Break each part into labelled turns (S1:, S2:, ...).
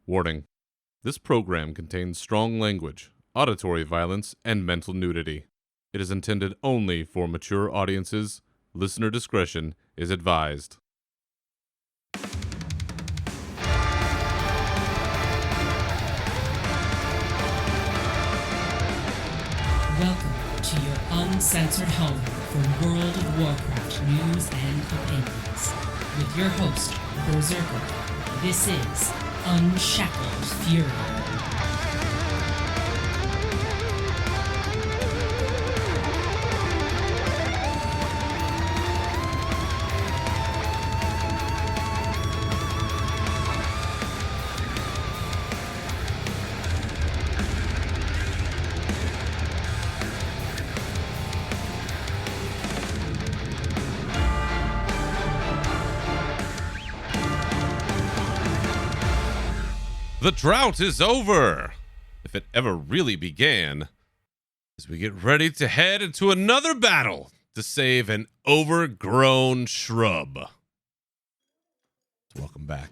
S1: Warning. This program contains strong language, auditory violence, and mental nudity. It is intended only for mature audiences. Listener discretion is advised.
S2: Welcome to your uncensored home for World of Warcraft news and opinions. With your host, Berserker, this is Unshackled Fury.
S1: The drought is over, if it ever really began, as we get ready to head into another battle to save an overgrown shrub. Welcome back.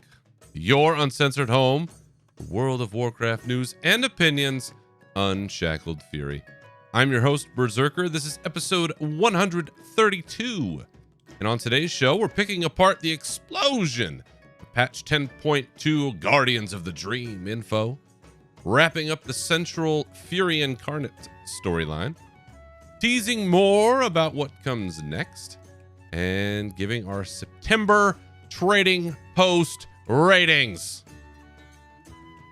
S1: Your uncensored home, the World of Warcraft news and opinions, Unshackled Fury. I'm your host, Berserker. This is episode 132. And on today's show, we're picking apart the explosion Patch 10.2 Guardians of the Dream info, wrapping up the central Fury Incarnate storyline, teasing more about what comes next, and giving our September Trading Post ratings.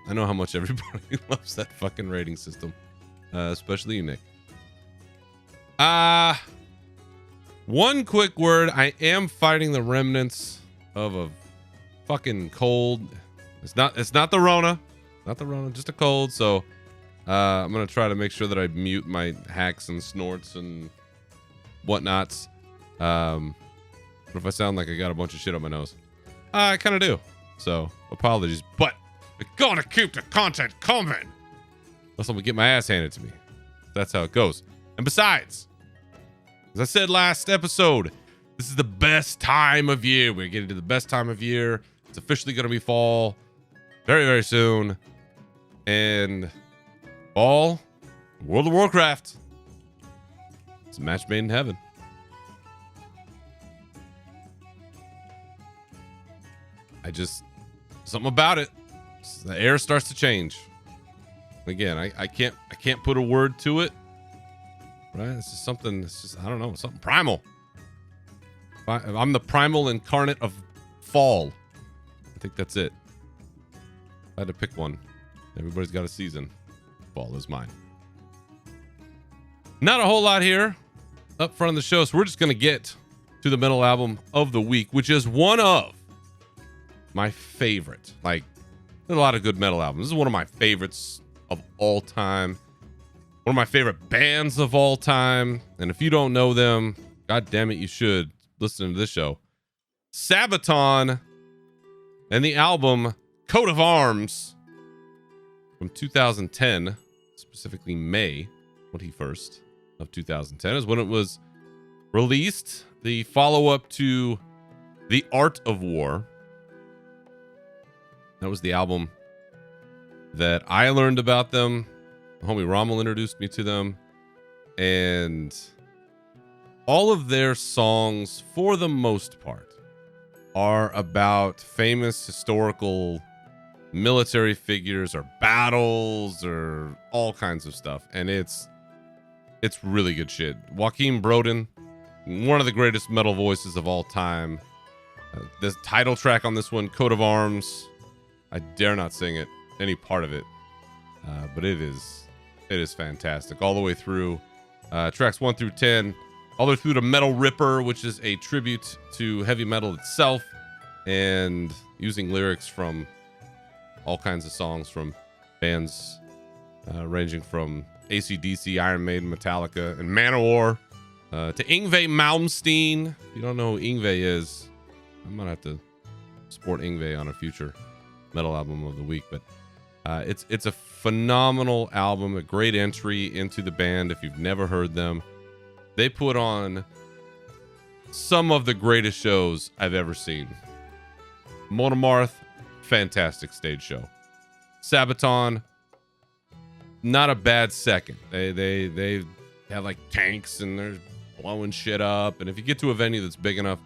S1: I know how much everybody loves that fucking rating system, especially you, Nick. One quick word. I am fighting the remnants of a fucking cold. It's not the Rona, just a cold. So I'm gonna try to make sure that I mute my hacks and snorts and whatnots. But if I sound like I got a bunch of shit on my nose, I kind of do. So apologies, but we're gonna keep the content coming. Else I'm gonna get my ass handed to me. That's how it goes. And besides, as I said last episode, this is the best time of year. We're getting to the best time of year. It's officially going to be fall very, very soon. And fall, World of Warcraft. It's a match made in heaven. Something about it. The air starts to change. Again, I can't put a word to it. Right? It's just something, I don't know, something primal. I'm the primal incarnate of fall. I think that's it. I had to pick one. Everybody's got a season. Fall is mine. Not a whole lot here up front of the show, so we're just going to get to the metal album of the week, which is one of my favorite. Like, there's a lot of good metal albums. This is one of my favorites of all time. One of my favorite bands of all time. And if you don't know them, god damn it, you should listen to this show. Sabaton and the album Coat of Arms from 2010, specifically May 21st of 2010 is when it was released. The follow-up to The Art of War. That was the album that I learned about them. Homie Rommel introduced me to them. And all of their songs, for the most part, are about famous historical military figures or battles or all kinds of stuff. And it's really good shit. Joachim Broden, one of the greatest metal voices of all time. The title track on this one, Coat of Arms, I dare not sing it, any part of it. But it is fantastic. All the way through tracks 1 through 10. All the way through to Metal Ripper, which is a tribute to heavy metal itself, and using lyrics from all kinds of songs from bands ranging from AC/DC, Iron Maiden, Metallica, and Manowar, to Yngwie Malmsteen. If you don't know who Yngwie is, I'm gonna have to support Yngwie on a future metal album of the week. But it's a phenomenal album, a great entry into the band if you've never heard them. They put on some of the greatest shows I've ever seen. Monomarth, fantastic stage show. Sabaton, not a bad second. They have like tanks and they're blowing shit up. And if you get to a venue that's big enough,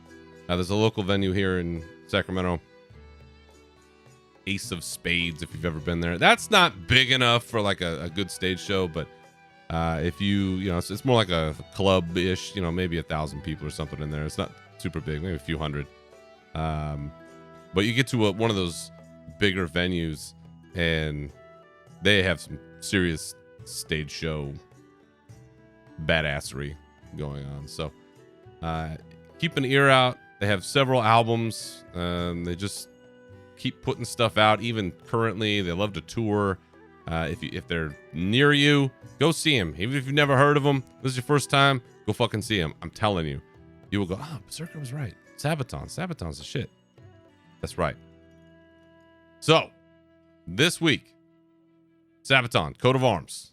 S1: there's a local venue here in Sacramento, Ace of Spades, if you've ever been there. That's not big enough for like a good stage show, but if you know, it's more like a club-ish, you know, maybe 1,000 people or something in there. It's not super big, maybe a few hundred. But you get to one of those bigger venues and they have some serious stage show badassery going on. So keep an ear out. They have several albums. They just keep putting stuff out. Even currently, they love to tour. If they're near you, go see them. Even if you've never heard of them, this is your first time, go fucking see them. I'm telling you. You will go, oh, Berserker was right. Sabaton's the shit. That's right. So, this week, Sabaton, Coat of Arms.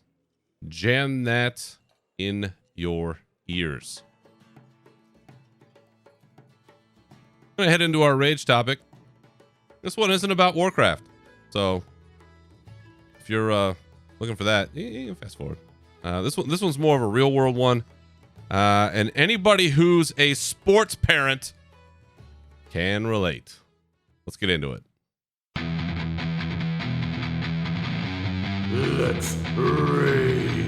S1: Jam that in your ears. I'm going to head into our rage topic. This one isn't about Warcraft. So, if you're looking for that, you can fast forward. This one's more of a real world one. And anybody who's a sports parent can relate. Let's get into it.
S3: Let's rage.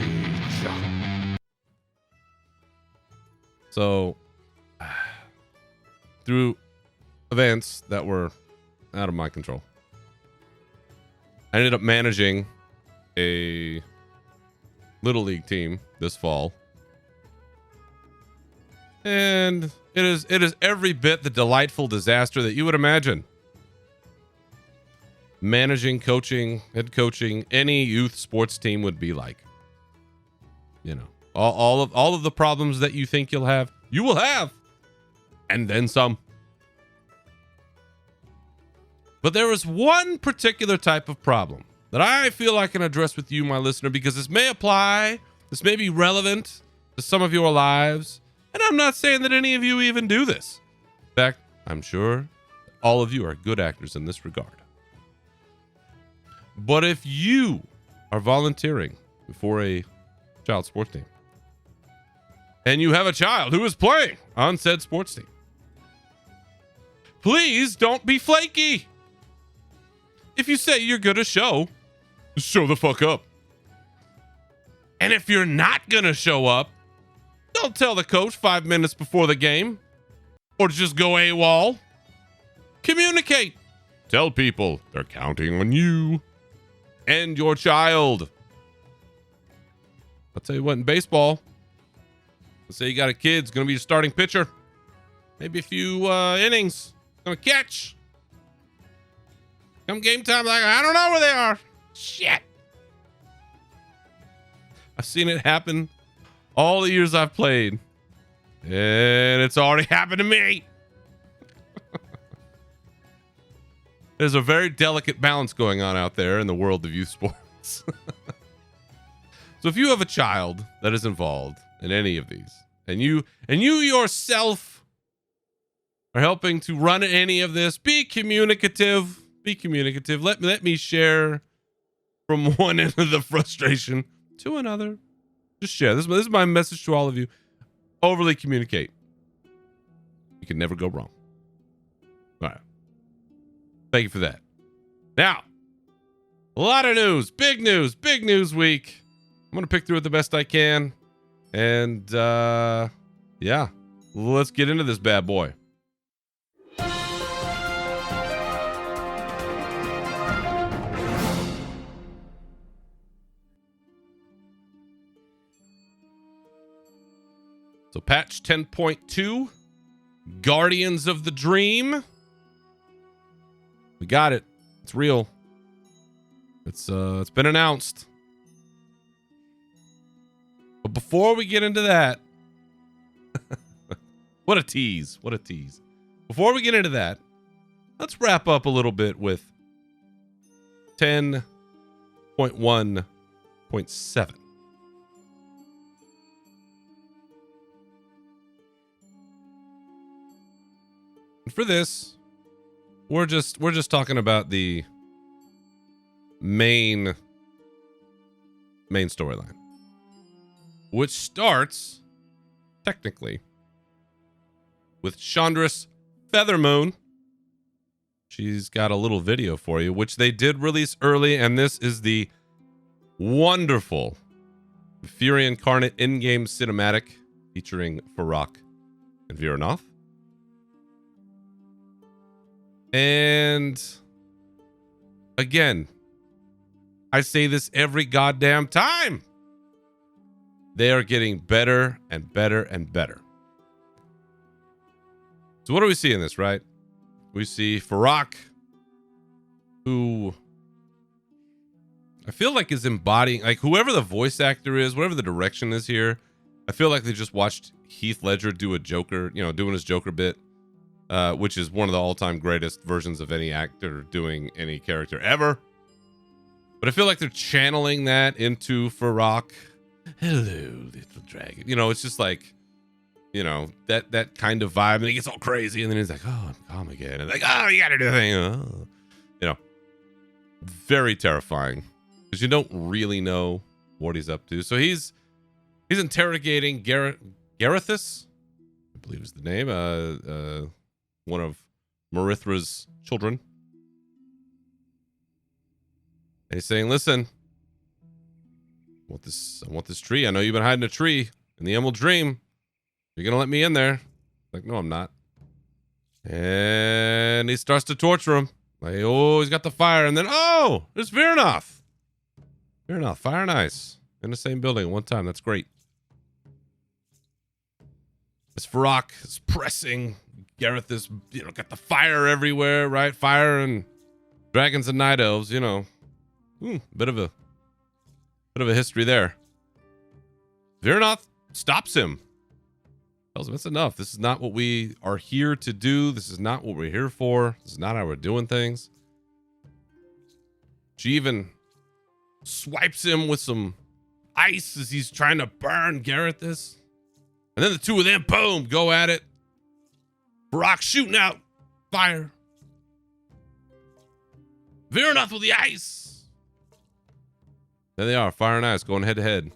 S1: So, through events that were out of my control, I ended up managing a little league team this fall. And it is every bit the delightful disaster that you would imagine. Managing, coaching, head coaching any youth sports team would be like. You know, all of the problems that you think you'll have, you will have, and then some. But there is one particular type of problem that I feel I can address with you, my listener, because this may apply, this may be relevant to some of your lives, and I'm not saying that any of you even do this. In fact, I'm sure all of you are good actors in this regard. But if you are volunteering for a child sports team, and you have a child who is playing on said sports team, please don't be flaky. If you say you're gonna show the fuck up. And if you're not gonna show up, don't tell the coach 5 minutes before the game, or just go AWOL. Communicate. Tell people they're counting on you and your child. I'll tell you what, in baseball, let's say you got a kid who's going to be your starting pitcher. Maybe a few innings. Going to catch. Come game time, like, I don't know where they are. Shit. I've seen it happen all the years I've played. And it's already happened to me. There's a very delicate balance going on out there in the world of youth sports. So if you have a child that is involved in any of these, and you yourself are helping to run any of this, be communicative. Be communicative. Let me share from one end of the frustration to another. Just share. This is my message to all of you. Overly communicate. You can never go wrong. All right. Thank you for that. Now, a lot of news. Big news week. I'm going to pick through it the best I can. And, yeah. Let's get into this bad boy. So patch 10.2, Guardians of the Dream. We got it. It's real. It's been announced. But before we get into that, what a tease. Before we get into that, let's wrap up a little bit with 10.1.7. For this, we're just talking about the main storyline, which starts technically with Chandris Feathermoon. She's got a little video for you, which they did release early, and this is the wonderful Fury Incarnate in-game cinematic featuring Farak and Viranoth. And again, I say this every goddamn time. They are getting better and better and better. So what do we see in this, right? We see Farak, who I feel like is embodying, like whoever the voice actor is, whatever the direction is here, I feel like they just watched Heath Ledger do a Joker, doing his Joker bit, which is one of the all-time greatest versions of any actor doing any character ever. But I feel like they're channeling that into Farak. Hello, little dragon. It's just like, that kind of vibe. And he gets all crazy, and then he's like, oh, I'm calm again. And like, oh, you gotta do the thing. Oh. Very terrifying. Because you don't really know what he's up to. So he's interrogating Garethus, I believe is the name, one of Marithra's children. And he's saying, listen, I want this tree. I know you've been hiding a tree in the Emerald Dream. You're going to let me in there? Like, no, I'm not. And he starts to torture him. Like, oh, he's got the fire. And then, oh, there's Viranoth. Viranoth, fire and ice. In the same building at one time. That's great. As Farak is pressing, Gareth is, got the fire everywhere, right? Fire and dragons and night elves, bit of a history there. Viranoth stops him. Tells him it's enough. This is not what we are here to do. This is not what we're here for. This is not how we're doing things. She even swipes him with some ice as he's trying to burn Garethus. And then the two of them, boom, go at it. Farak shooting out fire. Viranoth with the ice. There they are, fire and ice, going head to head.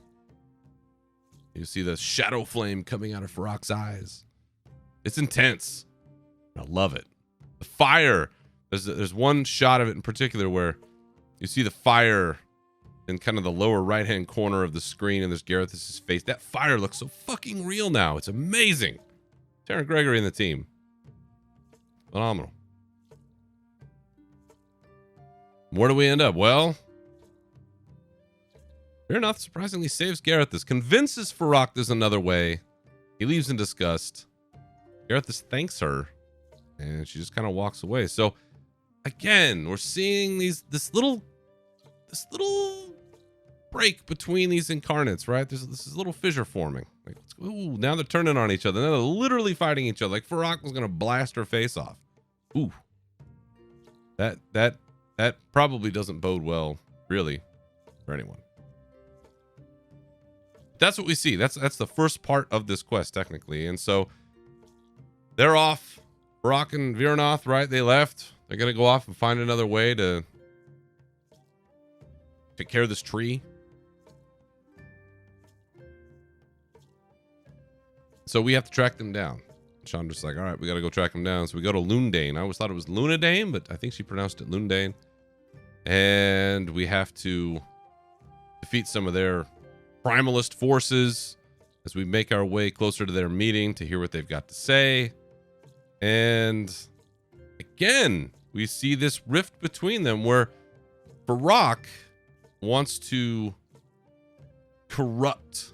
S1: You see the shadow flame coming out of Farak's eyes. It's intense. I love it. The fire. There's one shot of it in particular where you see the fire in kind of the lower right-hand corner of the screen, and there's Garethus' face. That fire looks so fucking real now. It's amazing. Taron Gregory and the team. Phenomenal. Where do we end up? Well, Viranoth surprisingly saves Garethus, convinces Farak there's another way. He leaves in disgust. Garethus thanks her, and she just kind of walks away. So, again, we're seeing this little break between these incarnates, right? This is a little fissure forming. Like, ooh, now they're turning on each other. Now they're literally fighting each other. Like Farak was gonna blast her face off. Ooh, that probably doesn't bode well, really, for anyone. That's what we see. That's the first part of this quest, technically. And so they're off. Farak and Viranoth, right? They left. They're gonna go off and find another way to take care of this tree. So we have to track them down. Chandra's like, all right, we got to go track them down. So we go to Lundane. I always thought it was Lunadane, but I think she pronounced it Lundane. And we have to defeat some of their primalist forces as we make our way closer to their meeting to hear what they've got to say. And again, we see this rift between them where Farak wants to corrupt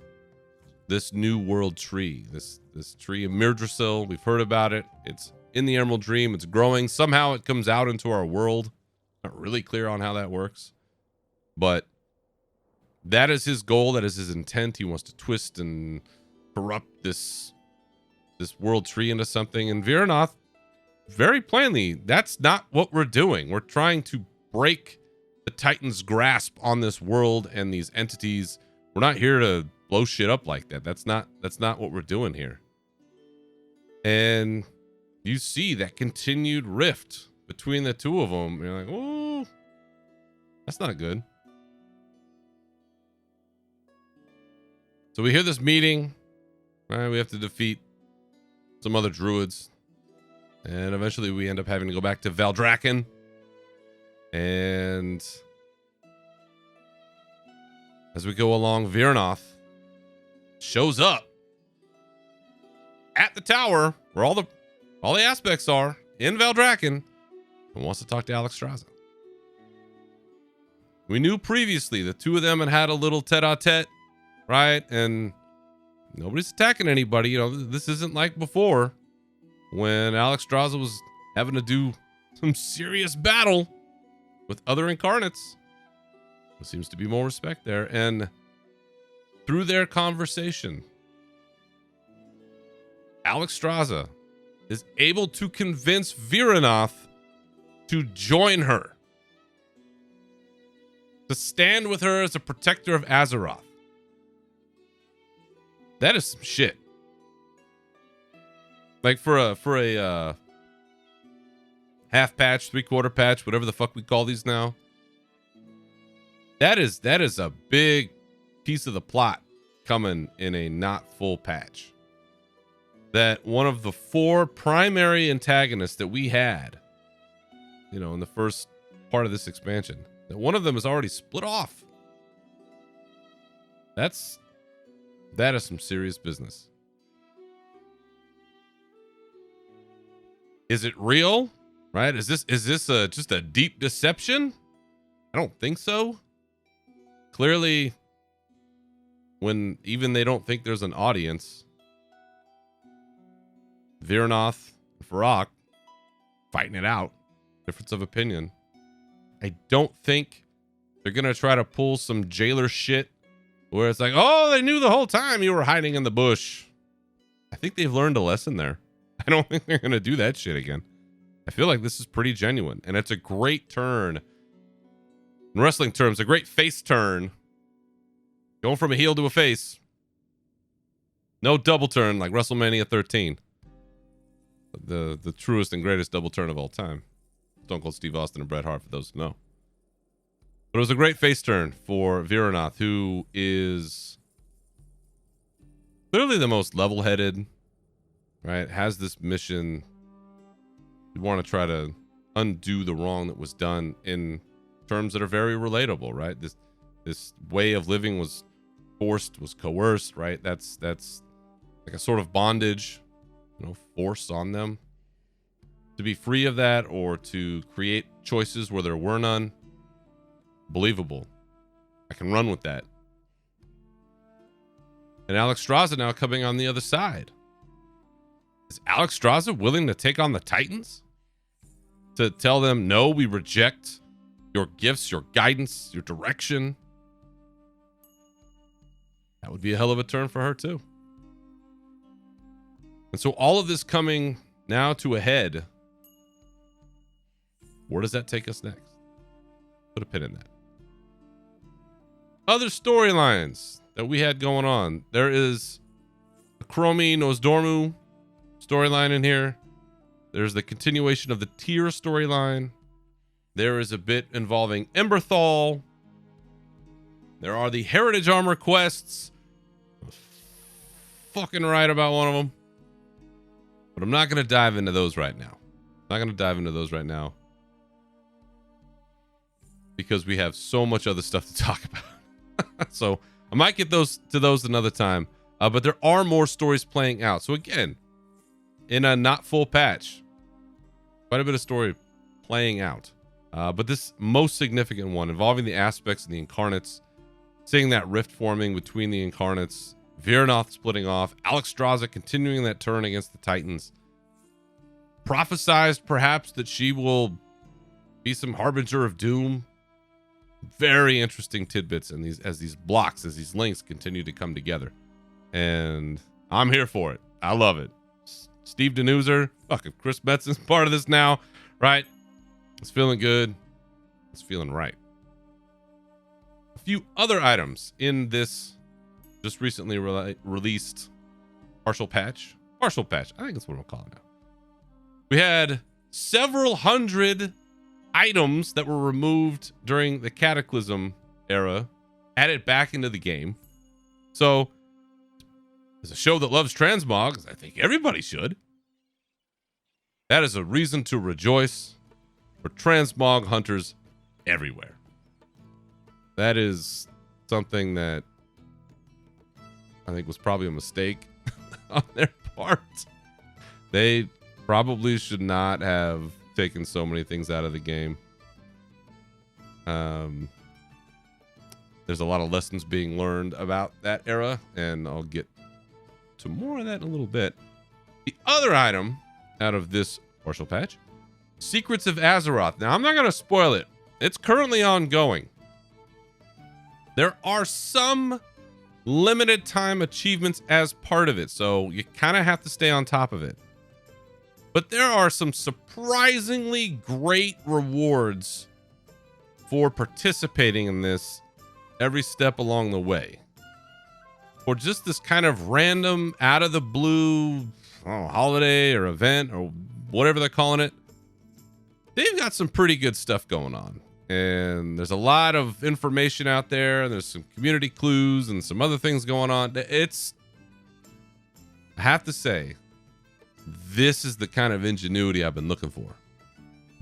S1: this new world tree, this tree of Mirdrasil. We've heard about it. It's in the Emerald Dream. It's growing. Somehow it comes out into our world. Not really clear on how that works, but that is his goal. That is his intent. He wants to twist and corrupt this world tree into something. And Viranoth, very plainly, that's not what we're doing. We're trying to break the Titan's grasp on this world and these entities. We're not here to blow shit up like that. That's not what we're doing here. And you see that continued rift between the two of them. You're like, oh, That's not good. So we hear this meeting. Right, we have to defeat some other druids. And eventually we end up having to go back to Valdrakken. And as we go along, Virnoth shows up at the tower where all the aspects are in Valdrakken and wants to talk to Alexstrasza. We knew previously the two of them had a little tete-a-tete, right? And nobody's attacking anybody. You know, this isn't like before when Alexstrasza was having to do some serious battle with other incarnates. There seems to be more respect there. And through their conversation, Alexstrasza is able to convince Virnoth to join her, to stand with her as a protector of Azeroth. That is some shit. Like for a half patch, 3/4 patch, whatever the fuck we call these now. That is a big piece of the plot coming in a not full patch. That one of the 4 primary antagonists that we had, you know, in the first part of this expansion, that one of them is already split off. That is some serious business. Is it real? Right? Is this just a deep deception? I don't think so. Clearly, when even they don't think there's an audience, Virnoth and Farak fighting it out. Difference of opinion. I don't think they're gonna try to pull some jailer shit where it's like, oh, they knew the whole time you were hiding in the bush. I think they've learned a lesson there. I don't think they're gonna do that shit again. I feel like this is pretty genuine, and it's a great turn. In wrestling terms, a great face turn. Going from a heel to a face. No double turn like WrestleMania 13. The truest and greatest double turn of all time. Stone Cold Steve Austin and Bret Hart, for those who know. But it was a great face turn for Virnoth, who is clearly the most level-headed, right? Has this mission. We want to try to undo the wrong that was done in terms that are very relatable, right? This way of living was forced, was coerced, right? That's like a sort of bondage, you know, force on them. To be free of that or to create choices where there were none, believable. I can run with that. And Alexstrasza now coming on the other side. Is Alexstrasza willing to take on the Titans? To tell them, no, we reject your gifts, your guidance, your direction? That would be a hell of a turn for her too. And so all of this coming now to a head. Where does that take us next? Put a pin in that. Other storylines that we had going on. There is a Chromie Nosdormu storyline in here. There's the continuation of the Tyr storyline. There is a bit involving Emberthal. There are the Heritage Armor quests. I was fucking right about one of them. But I'm not going to dive into those right now. Because we have so much other stuff to talk about. So I might get to those another time. But there are more stories playing out. So again, in a not full patch, quite a bit of story playing out. But this most significant one involving the aspects and the incarnates, seeing that rift forming between the incarnates, Virnoth splitting off, Alexstrasza continuing that turn against the Titans, prophesized perhaps that she will be some harbinger of doom. Very interesting tidbits in these as these links continue to come together, and I'm here for it. I love it. Steve Denuser, fuck, if Chris Metz's part of this now, right? It's feeling good. It's feeling right. A few other items in this just recently released partial patch. I think that's what we'll call it now. We had several hundred items that were removed during the Cataclysm era added back into the game. So, as a show that loves transmogs, I think everybody should. That is a reason to rejoice for transmog hunters everywhere. That is something that I think was probably a mistake on their part. They probably should not have taken so many things out of the game. There's a lot of lessons being learned about that era, and I'll get to more of that in a little bit. The other item out of this partial patch, Secrets of Azeroth. Now, I'm not going to spoil it. It's currently ongoing. There are some limited time achievements as part of it, so you kind of have to stay on top of it. But there are some surprisingly great rewards for participating in this every step along the way. Or just this kind of random, out of the blue holiday or event or whatever they're calling it. They've got some pretty good stuff going on. And there's a lot of information out there, and there's some community clues and some other things going on. I have to say, this is the kind of ingenuity I've been looking for.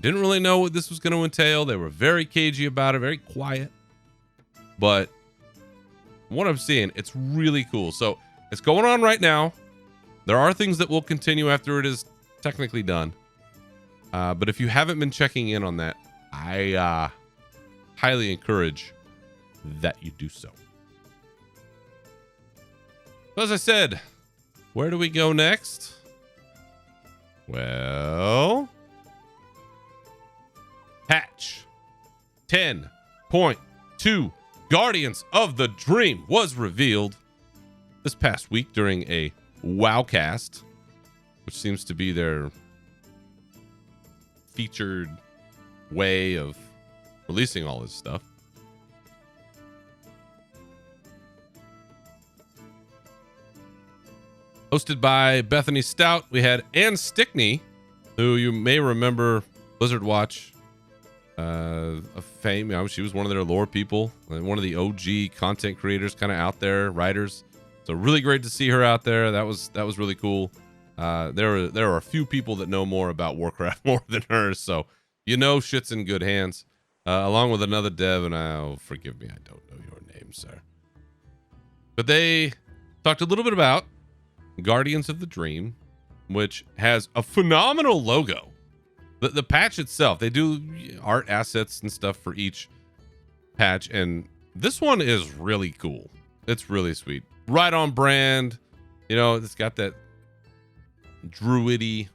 S1: Didn't really know what this was going to entail. They were very cagey about it, very quiet. But what I'm seeing, it's really cool. So it's going on right now. There are things that will continue after it is technically done. But if you haven't been checking in on that, I highly encourage that you do so. As I said, where do we go next? Well, patch 10.2 Guardians of the Dream was revealed this past week during a Wowcast, which seems to be their featured way of releasing all this stuff. Hosted by Bethany Stout, we had Ann Stickney, who you may remember Blizzard Watch of fame. You know, she was one of their lore people, one of the OG content creators, kind of out there, writers. So really great to see her out there. That was really cool. There are a few people that know more about Warcraft more than her, so you know shit's in good hands. Along with another dev, and forgive me, I don't know your name, sir. But they talked a little bit about Guardians of the Dream, which has a phenomenal logo. The patch itself, they do art assets and stuff for each patch, and this one is really cool. It's really sweet. Right on brand. You know, it's got that druidic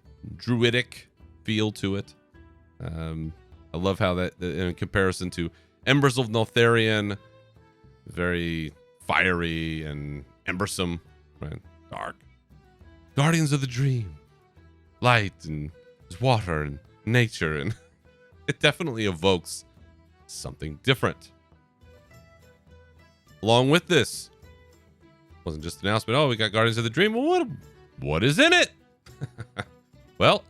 S1: feel to it. I love how that, in comparison to Embers of Neltharion, very fiery and embersome, right? Dark. Guardians of the Dream, light and water and nature, and it definitely evokes something different. Along with this, wasn't just an announcement. Oh, we got Guardians of the Dream. Well, what is in it? Well,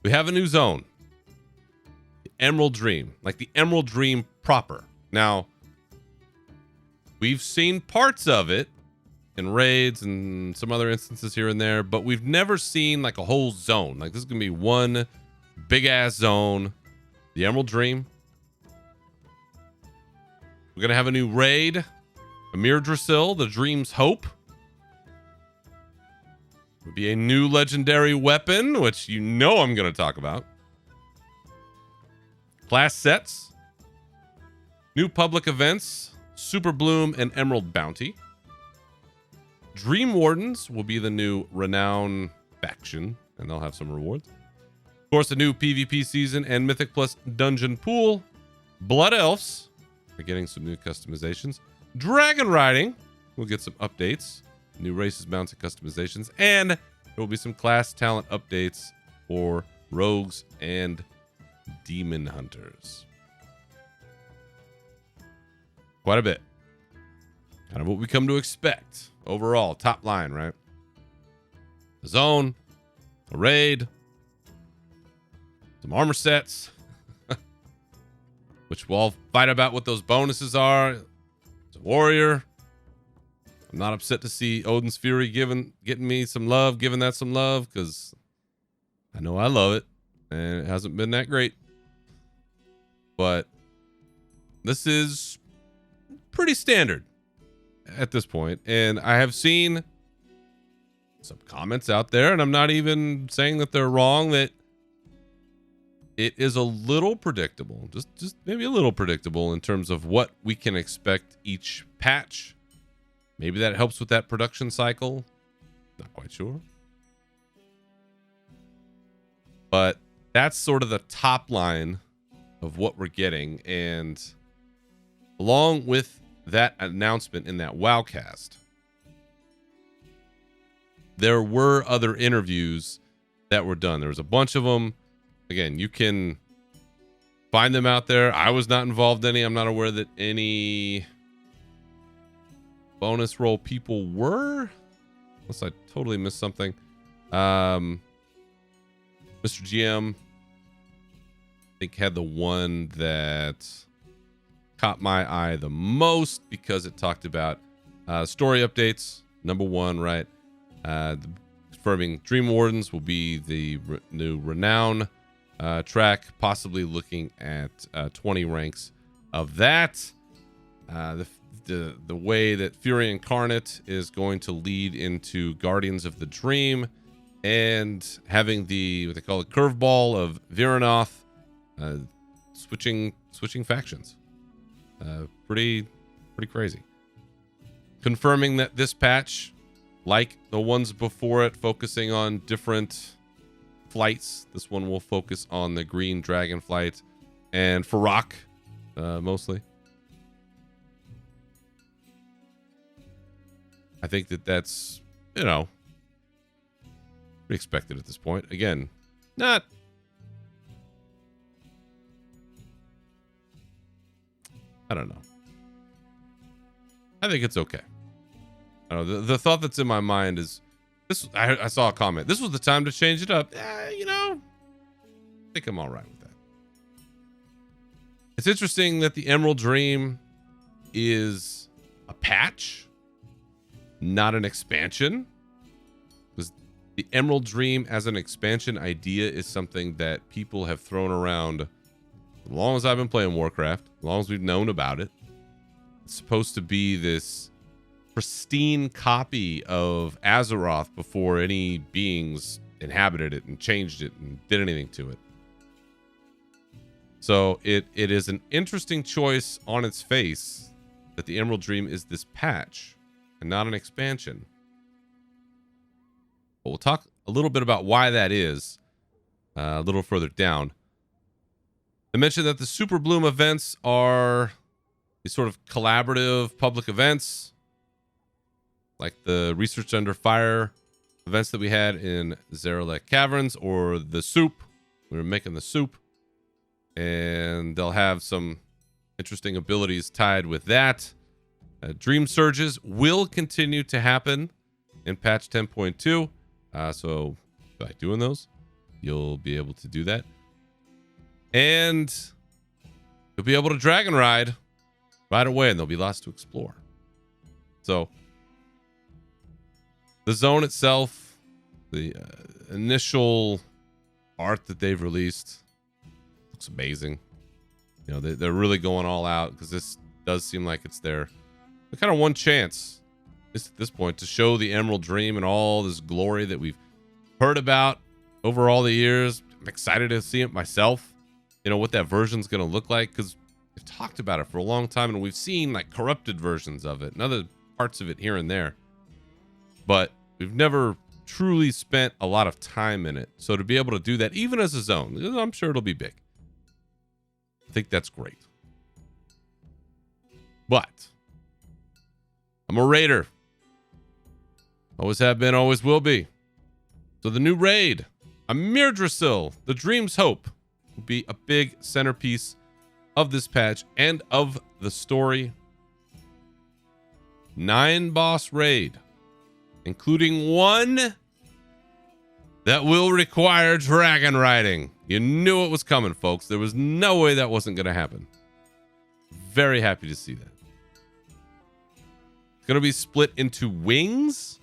S1: we have a new zone. The Emerald Dream. Like the Emerald Dream proper. Now, we've seen parts of it in raids and some other instances here and there, but we've never seen like a whole zone. Like this is going to be one big ass zone. The Emerald Dream. We're going to have a new raid. Amir Drasil, the Dream's Hope. Would be a new legendary weapon, which you know I'm going to talk about. Class sets. New public events. Super Bloom and Emerald Bounty. Dream Wardens will be the new Renown faction, and they'll have some rewards. Of course, a new PvP season and Mythic Plus dungeon pool. Blood Elves are getting some new customizations. Dragon Riding will get some updates. New races, mounts, and customizations. And there will be some class talent updates for rogues and demon hunters. Quite a bit. Kind of what we come to expect. Overall, top line, right? A zone, a raid, some armor sets, which we'll fight about what those bonuses are. As a warrior, I'm not upset to see Odin's Fury getting me some love, giving that some love, because I know I love it, and it hasn't been that great. But this is pretty standard at this point, and I have seen some comments out there, and I'm not even saying that they're wrong, that it is a little predictable, just maybe a little predictable in terms of what we can expect each patch. Maybe that helps with that production cycle. Not quite sure. But that's sort of the top line of what we're getting. And along with that announcement in that Wowcast, there were other interviews that were done. There was a bunch of them. Again, you can find them out there. I was not involved in any. I'm not aware that any bonus roll people were, unless I totally missed something. Mr. GM, I think, had the one that caught my eye the most because it talked about story updates. Number one, right? Confirming Dream Wardens will be the new Renown track, possibly looking at 20 ranks of that. The way that Fury Incarnate is going to lead into Guardians of the Dream, and having the what they call a curveball of Viranoth switching factions. Pretty crazy. Confirming that this patch, like the ones before it, focusing on different flights. This one will focus on the Green Dragon flight and Farak, mostly. I think that's, pretty expected at this point. Again, I don't know. I think it's okay. I don't know, the thought that's in my mind is this. I saw a comment. This was the time to change it up. I think I'm all right with that. It's interesting that the Emerald Dream is a patch, not an expansion. Because the Emerald Dream as an expansion idea is something that people have thrown around as long as I've been playing Warcraft, as long as we've known about it. It's supposed to be this pristine copy of Azeroth before any beings inhabited it and changed it and did anything to it. So it is an interesting choice on its face that the Emerald Dream is this patch and not an expansion. But we'll talk a little bit about why that is a little further down. I mentioned that the Super Bloom events are these sort of collaborative public events, like the Research Under Fire events that we had in Zaralek Caverns, or the soup. We were making the soup, and they'll have some interesting abilities tied with that. Dream Surges will continue to happen in patch 10.2. So by doing those, you'll be able to do that. And you'll be able to Dragon Ride right away, and there'll be lots to explore. So the zone itself, the initial art that they've released looks amazing. They're really going all out, because this does seem like it's their kind of one chance at this point to show the Emerald Dream and all this glory that we've heard about over all the years. I'm excited to see it myself, what that version's going to look like, because we've talked about it for a long time, and we've seen like corrupted versions of it and other parts of it here and there, but we've never truly spent a lot of time in it. So to be able to do that, even as a zone, I'm sure it'll be big. I think that's great. But I'm a raider. Always have been, always will be. So the new raid, Amir Drasil, the Dream's Hope, will be a big centerpiece of this patch and of the story. 9 boss raid, including one that will require dragon riding. You knew it was coming, folks. There was no way that wasn't going to happen. Very happy to see that. It's going to be split into wings.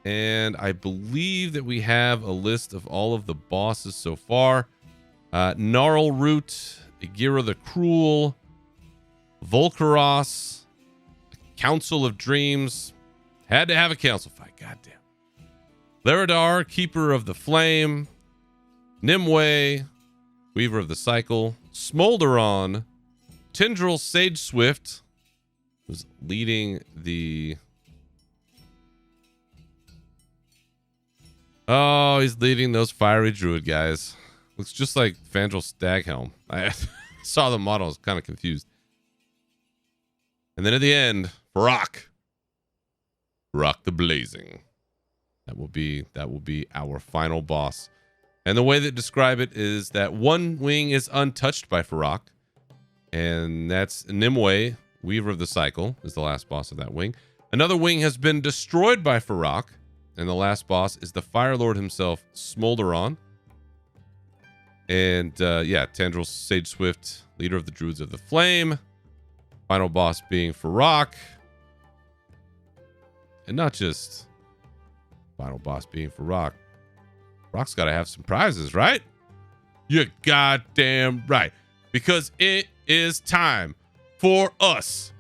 S1: And I believe that we have a list of all of the bosses so far. Gnarlroot, Agira the Cruel, Volcaros, Council of Dreams. Had to have a council fight, goddamn. Laradar, Keeper of the Flame, Nimue, Weaver of the Cycle, Smolderon, Tendril Sage Swift was leading the... Oh, he's leading those fiery druid guys. Looks just like Fandral Staghelm. I saw the model, I was kind of confused. And then at the end, Farok the Blazing. That will be our final boss. And the way that describe it is that one wing is untouched by Farok, and that's Nimue, Weaver of the Cycle, is the last boss of that wing. Another wing has been destroyed by Farok, and the last boss is the Fire Lord himself, Smolderon. And Tendril Sage Swift, leader of the Druids of the Flame. Final boss being Farok. And not just final boss being Farok. Farok's got to have some prizes, right? You're goddamn right. Because it is time for us,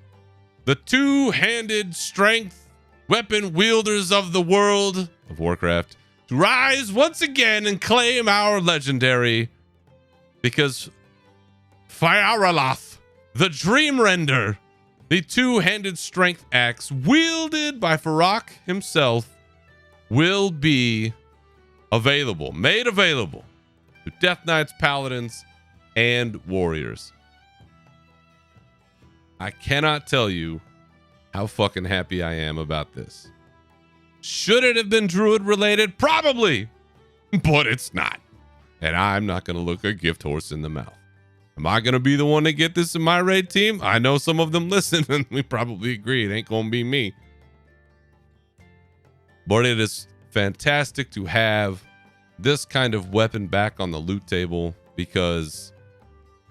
S1: the two-handed strength weapon wielders of the world of Warcraft, to rise once again and claim our legendary. Because Firaloth, the Dream Render, the two-handed strength axe wielded by Farok himself, will be made available to Death Knights, Paladins, and Warriors. I cannot tell you how fucking happy I am about this. Should it have been Druid related? Probably, but it's not. And I'm not going to look a gift horse in the mouth. Am I going to be the one to get this in my raid team? I know some of them listen, and we probably agree it ain't going to be me. But it is fantastic to have this kind of weapon back on the loot table, because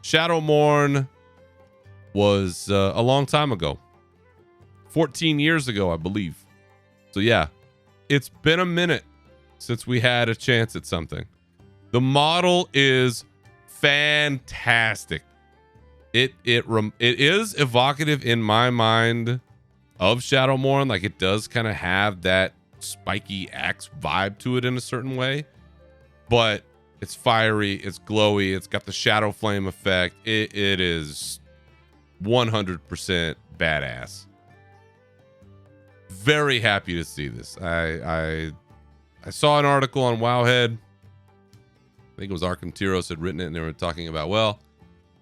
S1: Shadowmourne was a long time ago. 14 years ago, I believe. So yeah, it's been a minute since we had a chance at something. The model is fantastic. It is evocative in my mind of Shadowmourne. Like, it does kind of have that spiky axe vibe to it in a certain way, but it's fiery, it's glowy, it's got the shadow flame effect. It is 100% badass. Very happy to see this. I saw an article on Wowhead. I think it was Arkham Tyros had written it, and they were talking about, well,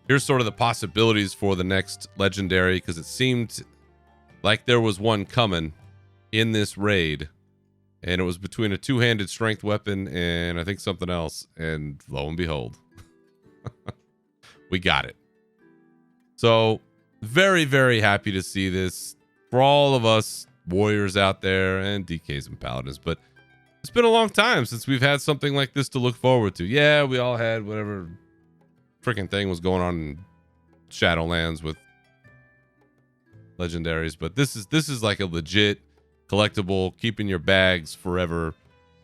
S1: here's sort of the possibilities for the next legendary, because it seemed like there was one coming in this raid, and it was between a two-handed strength weapon and I think something else, and lo and behold, we got it. So very, very happy to see this for all of us warriors out there and DKs and paladins. But it's been a long time since we've had something like this to look forward to. Yeah, we all had whatever freaking thing was going on in Shadowlands with legendaries, but this is like a legit collectible, keep in your bags forever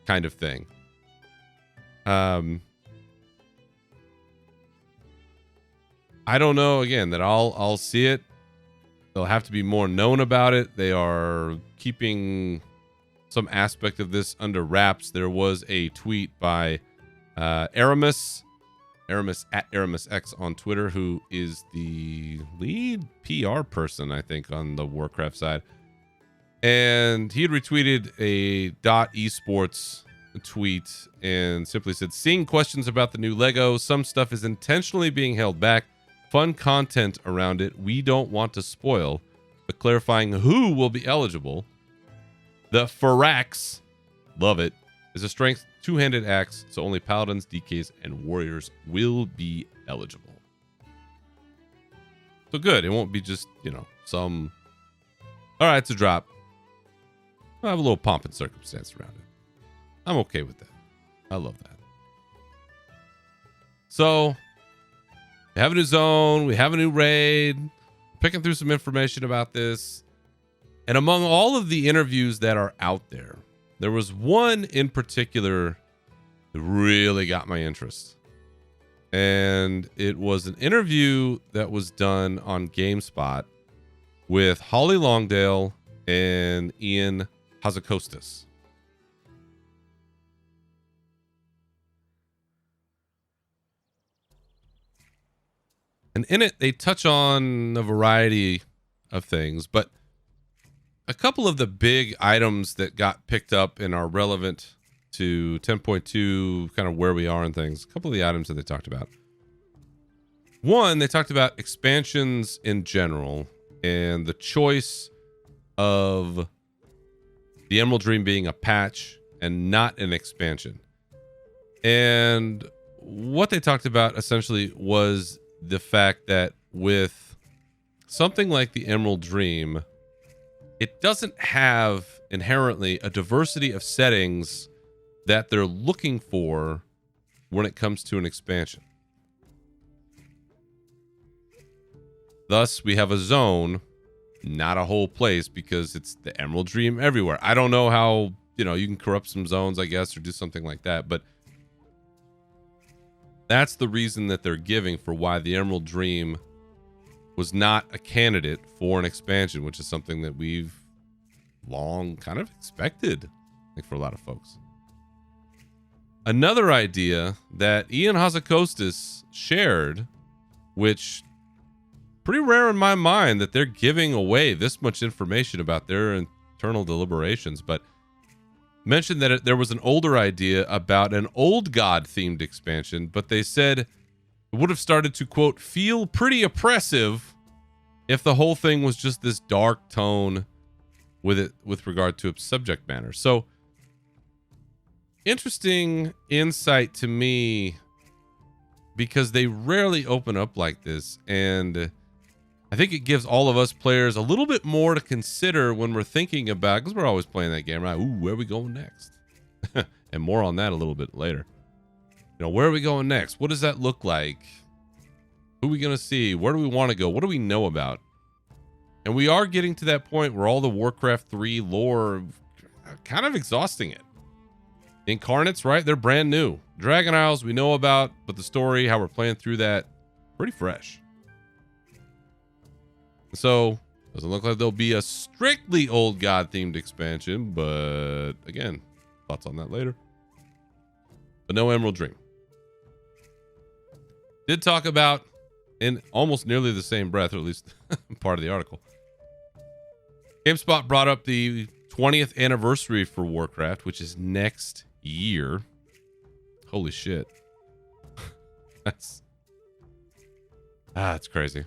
S1: kind of thing. I don't know, again, that I'll see it. There'll have to be more known about it. They are keeping some aspect of this under wraps. There was a tweet by Aramis at AramisX on Twitter, who is the lead PR person, I think, on the Warcraft side. And he had retweeted a .esports tweet and simply said, seeing questions about the new Lego, some stuff is intentionally being held back. Fun content around it we don't want to spoil, but clarifying who will be eligible. The Farax, love it, is a strength two-handed axe, so only paladins, DKs, and warriors will be eligible. So good, it won't be just, some, all right, it's a drop. I'll have a little pomp and circumstance around it. I'm okay with that. I love that. So, we have a new zone, we have a new raid. picking through some information about this. And among all of the interviews that are out there, there was one in particular that really got my interest. And it was an interview that was done on GameSpot with Holly Longdale and Ian Hazzikostas. And in it, they touch on a variety of things, but a couple of the big items that got picked up and are relevant to 10.2, kind of where we are and things. A couple of the items that they talked about. One, they talked about expansions in general and the choice of the Emerald Dream being a patch and not an expansion. And what they talked about essentially was the fact that with something like the Emerald Dream, it doesn't have inherently a diversity of settings that they're looking for when it comes to an expansion. Thus, we have a zone, not a whole place, because it's the Emerald Dream everywhere. I don't know how, you can corrupt some zones, I guess, or do something like that, but that's the reason that they're giving for why the Emerald Dream was not a candidate for an expansion, which is something that we've long kind of expected, I think, for a lot of folks. Another idea that Ian Hazzikostas shared, which pretty rare in my mind that they're giving away this much information about their internal deliberations, but mentioned that there was an older idea about an old god themed expansion, but they said it would have started to, quote, feel pretty oppressive if the whole thing was just this dark tone with regard to its subject matter. So interesting insight to me, because they rarely open up like this, and I think it gives all of us players a little bit more to consider when we're thinking about, because we're always playing that game, right? Ooh, where are we going next? And more on that a little bit later. Where are we going next? What does that look like? Who are we going to see? Where do we want to go? What do we know about? And we are getting to that point where all the Warcraft 3 lore kind of exhausting it. Incarnates, right? They're brand new. Dragon Isles we know about, but the story, how we're playing through that, pretty fresh. So, doesn't look like there'll be a strictly old god themed expansion, but again, thoughts on that later. But no Emerald Dream. Did talk about, in almost nearly the same breath, or at least part of the article, GameSpot brought up the 20th anniversary for Warcraft, which is next year. Holy shit. That's crazy.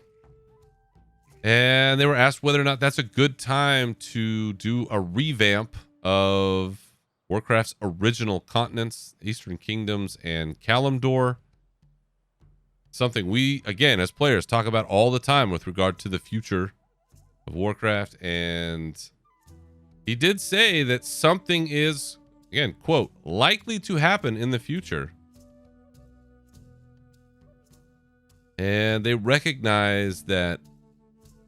S1: And they were asked whether or not that's a good time to do a revamp of Warcraft's original continents, Eastern Kingdoms, and Kalimdor. Something we, again, as players, talk about all the time with regard to the future of Warcraft. And he did say that something is, again, quote, likely to happen in the future. And they recognize that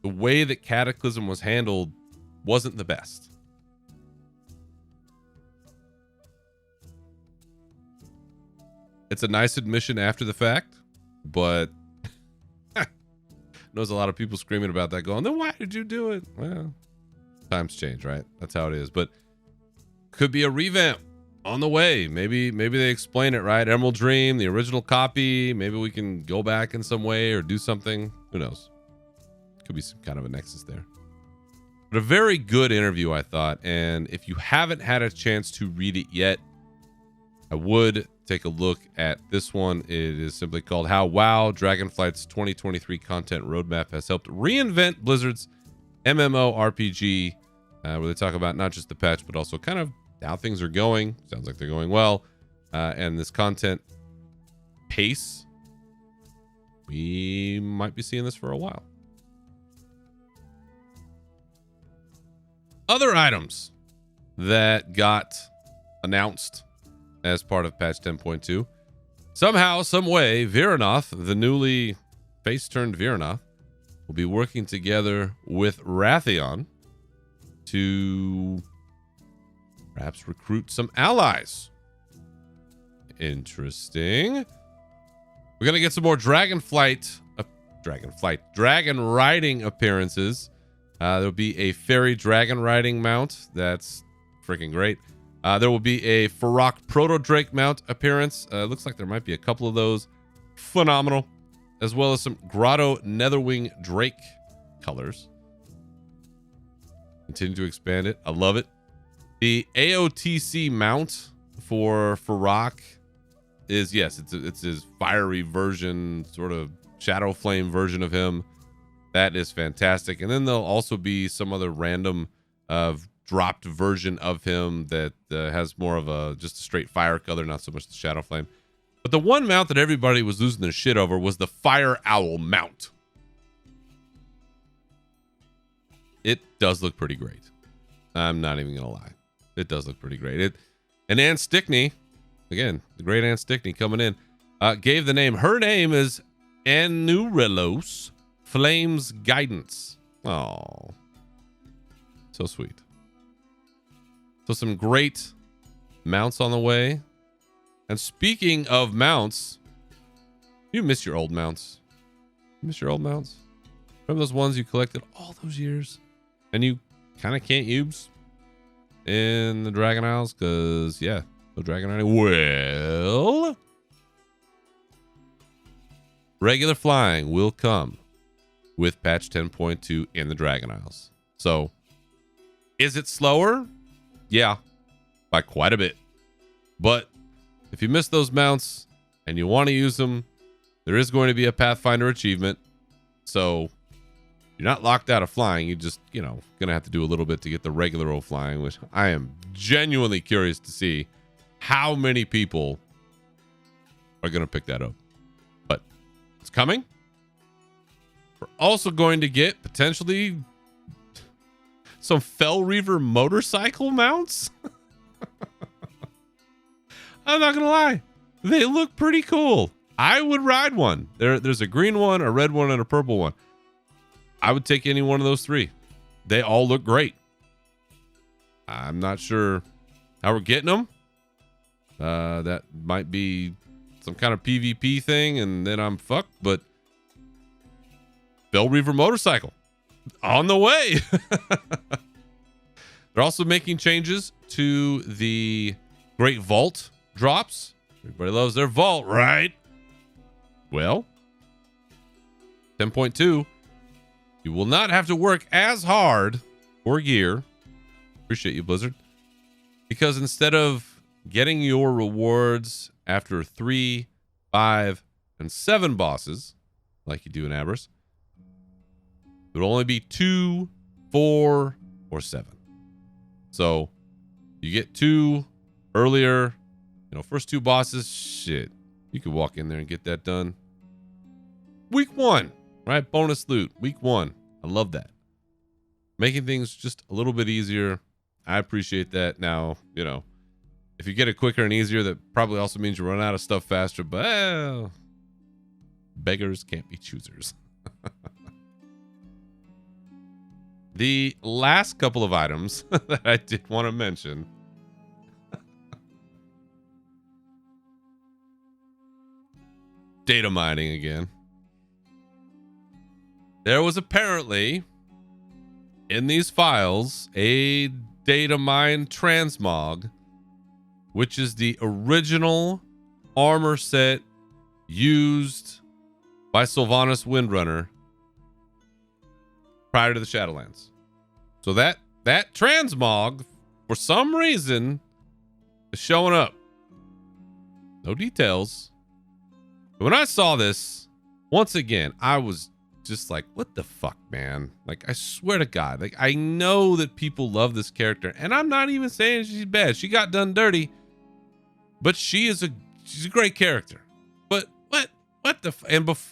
S1: the way that Cataclysm was handled wasn't the best. It's a nice admission after the fact, but knows a lot of people screaming about that, going, then why did you do it? Well, times change, right? That's how it is. But could be a revamp on the way. Maybe they explain it, right? Emerald Dream, the original copy. Maybe we can go back in some way or do something. Who knows? Could be some kind of a nexus there. But a very good interview, I thought. And if you haven't had a chance to read it yet, I would take a look at this one. It is simply called How WoW Dragonflight's 2023 Content Roadmap Has Helped Reinvent Blizzard's MMORPG, where they talk about not just the patch, but also kind of how things are going. Sounds like they're going well. And this content pace, we might be seeing this for a while. Other items that got announced as part of patch 10.2. Somehow, some way, Vyranoth, the newly face-turned Vyranoth, will be working together with Wrathion to perhaps recruit some allies. Interesting. We're going to get some more dragon riding appearances. There'll be a fairy dragon riding mount. That's freaking great. There will be a Farok Proto Drake mount appearance. Looks like there might be a couple of those. Phenomenal. As well as some Grotto Netherwing Drake colors. Continue to expand it. I love it. The AOTC mount for Farok is, yes, it's his fiery version, sort of Shadow Flame version of him. That is fantastic. And then there'll also be some other random dropped version of him that has more of a just a straight fire color, not so much the Shadow Flame. But the one mount that everybody was losing their shit over was the Fire Owl mount. It does look pretty great. I'm not even gonna lie. It does look pretty great. And Ann Stickney, again, the great Ann Stickney coming in, gave the name. Her name is Anurelos Flames Guidance. Oh, so sweet. So some great mounts on the way. And speaking of mounts, you miss your old mounts. You miss your old mounts? Remember those ones you collected all those years and you kind of can't use in the Dragon Isles? Because, yeah, the Dragon Isle. Well, regular flying will come with patch 10.2 in the Dragon Isles. So, is it slower? Yeah, by quite a bit. But if you miss those mounts and you want to use them, there is going to be a Pathfinder achievement. So you're not locked out of flying. You just, going to have to do a little bit to get the regular old flying, which I am genuinely curious to see how many people are going to pick that up. But it's coming. We're also going to get potentially some Fel Reaver motorcycle mounts. I'm not gonna lie, they look pretty cool. I would ride one. There's a green one, a red one, and a purple one. I would take any one of those three. They all look great. I'm not sure how we're getting them. That might be some kind of PvP thing, and then I'm fucked. But Fel Reaver motorcycle on the way. They're also making changes to the Great Vault drops. Everybody loves their vault, right? Well, 10.2, you will not have to work as hard for gear. Appreciate you, Blizzard. Because instead of getting your rewards after 3, 5, and 7 bosses, like you do in Aberrus, it would only be 2, 4, or 7. So you get 2 earlier. First 2 bosses, shit. You could walk in there and get that done. Week 1, right? Bonus loot, week 1. I love that. Making things just a little bit easier. I appreciate that. Now, if you get it quicker and easier, that probably also means you run out of stuff faster. But beggars can't be choosers. The last couple of items that I did want to mention. Data mining again. There was apparently in these files a data mine transmog, which is the original armor set used by Sylvanas Windrunner prior to the Shadowlands. So that transmog, for some reason, is showing up. No details. When I saw this, once again, I was just like, what the fuck, man? Like, I swear to God, like, I know that people love this character, and I'm not even saying she's bad. She got done dirty, but she's a great character. But what the